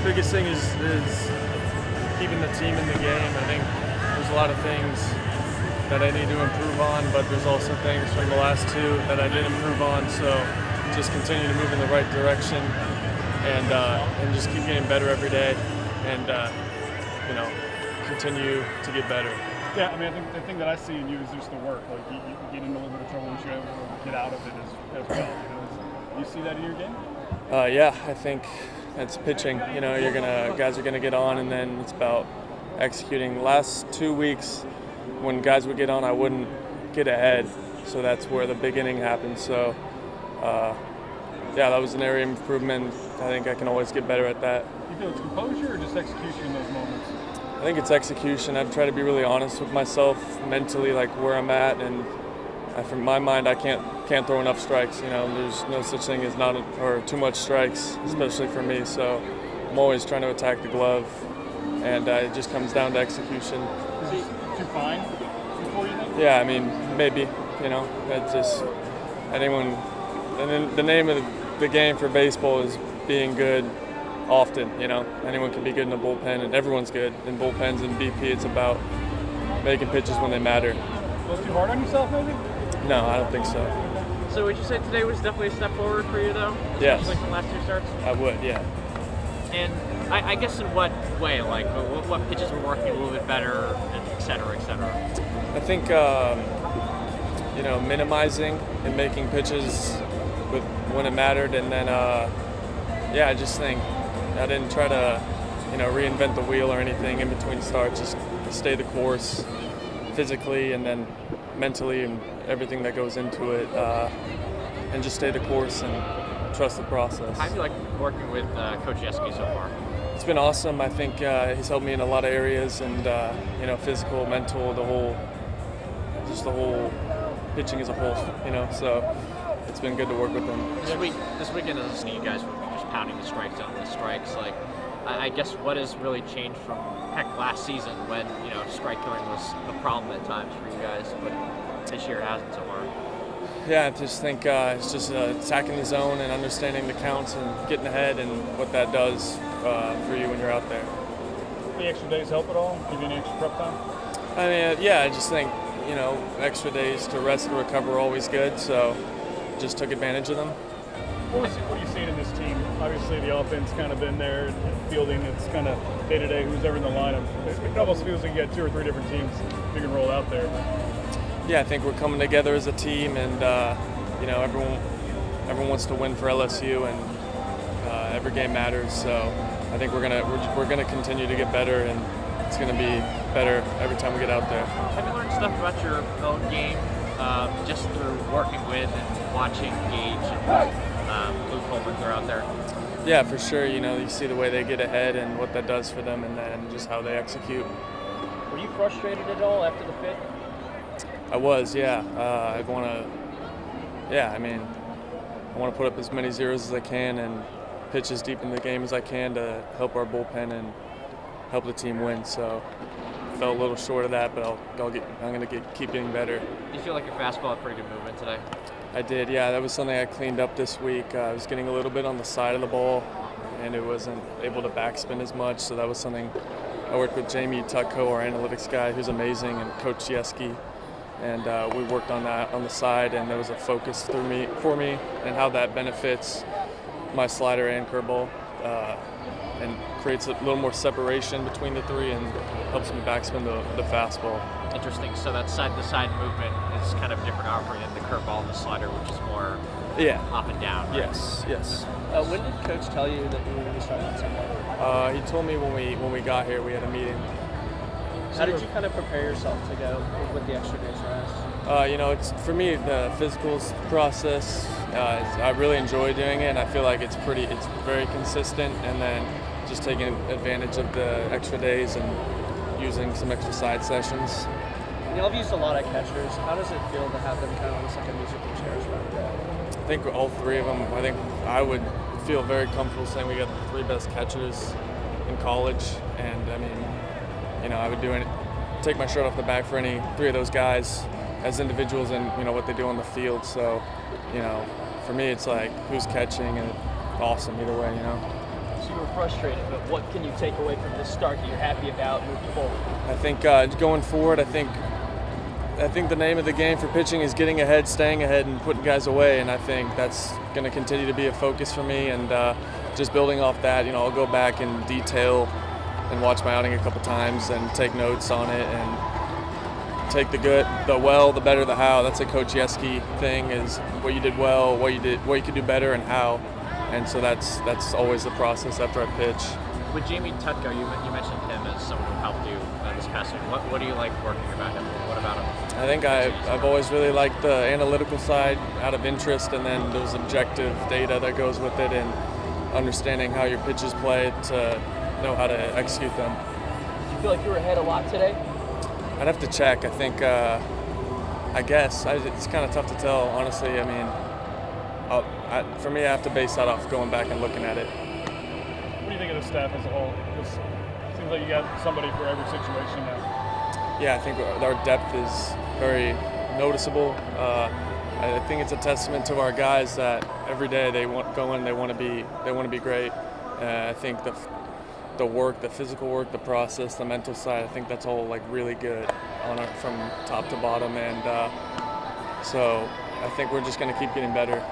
biggest thing is keeping the team in the game. I think there's a lot of things that I need to improve on, but there's also things from the last two that I didn't improve on. So just continue to move in the right direction and just keep getting better every day and continue to get better. Yeah, I mean, I think the thing that I see in you is just the work. Like you get into a little bit of trouble and you're able to get out of it as well. You see that in your game? Yeah, I think it's pitching. Guys are gonna get on, and then it's about executing. Last 2 weeks, when guys would get on, I wouldn't get ahead, so that's where the beginning happened. So, that was an area of improvement. I think I can always get better at that. You feel it's composure or just execution in those moments? I think it's execution. I've tried to be really honest with myself mentally, like where I'm at, and from my mind, I can't throw enough strikes. There's no such thing as or too much strikes, especially for me. So I'm always trying to attack the glove, and it just comes down to execution. Is it too fine before you think? Yeah, I mean, maybe. It's just anyone. And then the name of the game for baseball is being good often. Anyone can be good in the bullpen, and everyone's good in bullpens and BP. It's about making pitches when they matter. A little too hard on yourself, maybe? No, I don't think so. So would you say today was definitely a step forward for you, though? Yes. Like the last two starts? I would, yeah. And I guess in what way? Like, what pitches were working a little bit better, and et cetera, et cetera? I think, minimizing and making pitches when it mattered. And then, I just think I didn't try to, reinvent the wheel or anything in between starts. Just stay the course physically and then mentally and everything that goes into it, and just stay the course and trust the process. How do you like working with Coach Yeski so far? It's been awesome. I think he's helped me in a lot of areas, and physical, mental, the whole pitching as a whole. So it's been good to work with him. This weekend, I see you guys were just pounding the strikes on the strikes. Like, I guess what has really changed from last season when strike throwing was a problem at times for you guys, but this year it hasn't so far. Yeah, I just think it's just attacking the zone and understanding the counts and getting ahead and what that does for you when you're out there. The extra days help at all? Give you any extra prep time? I mean, I just think extra days to rest and recover are always good, so just took advantage of them. What are you seeing in this team? Obviously, the offense kind of been there, and fielding, it's kind of day-to-day, who's ever in the lineup. It almost feels like you got 2 or 3 different teams you can roll out there. Yeah, I think we're coming together as a team, and everyone wants to win for LSU, and every game matters. So I think we're gonna continue to get better, and it's gonna be better every time we get out there. Have you learned stuff about your own game just through working with and watching Gage and Luke Coleman throw out there? Yeah, for sure. You see the way they get ahead and what that does for them, and then just how they execute. Were you frustrated at all after the fifth? I was, yeah. I want to put up as many zeros as I can and pitch as deep in the game as I can to help our bullpen and help the team win. So I fell a little short of that, but I'm going to keep getting better. Do you feel like your fastball had pretty good movement today? I did, yeah. That was something I cleaned up this week. I was getting a little bit on the side of the ball, and it wasn't able to backspin as much. So that was something I worked with Jamie Tutko, our analytics guy, who's amazing, and Coach Yeski. And we worked on that on the side, and there was a focus for me and how that benefits my slider and curveball, and creates a little more separation between the three and helps me backspin the fastball. Interesting. So that side-to-side movement is kind of different offering than the curveball and the slider, which is more up and down. Right? Yes. When did Coach tell you that you were going to be starting on Sunday? He told me when we got here. We had a meeting. How did you kind of prepare yourself to go with the extra day's rest? It's for me the physicals process. I really enjoy doing it, and I feel like it's very consistent. And then just taking advantage of the extra days and using some extra side sessions. Y'all have used a lot of catchers. How does it feel to have them kind of almost like a musical chairs right? I think all 3 of them. I think I would feel very comfortable saying we got the 3 best catchers in college, and I mean, I would take my shirt off the back for any 3 of those guys as individuals and what they do on the field. So, you know, for me it's like who's catching, and awesome either way, you know. So you were frustrated, but what can you take away from this start that you're happy about moving forward? I think going forward, I think the name of the game for pitching is getting ahead, staying ahead, and putting guys away. And I think that's going to continue to be a focus for me. And just building off that, I'll go back in detail and watch my outing a couple times and take notes on it and take the good, the well, the better, the how. That's a Coach Yeski thing: is what you did well, what you could do better, and how. And so that's always the process after I pitch. With Jamie Tutko, you mentioned him as someone who helped you this past week. What do you like working about him? What about him? I think I've always really liked the analytical side out of interest, and then there's objective data that goes with it, and understanding how your pitches play to know how to execute them. Do you feel like you were ahead a lot today? I'd have to check. I think, I guess. It's kind of tough to tell, honestly. I mean, for me, I have to base that off going back and looking at it. What do you think of the staff as a whole? It seems like you got somebody for every situation now. Yeah, I think our depth is very noticeable. I think it's a testament to our guys that every day they want to be great. I think the work, the physical work, the process, the mental side, I think that's all like really good from top to bottom, and so I think we're just going to keep getting better.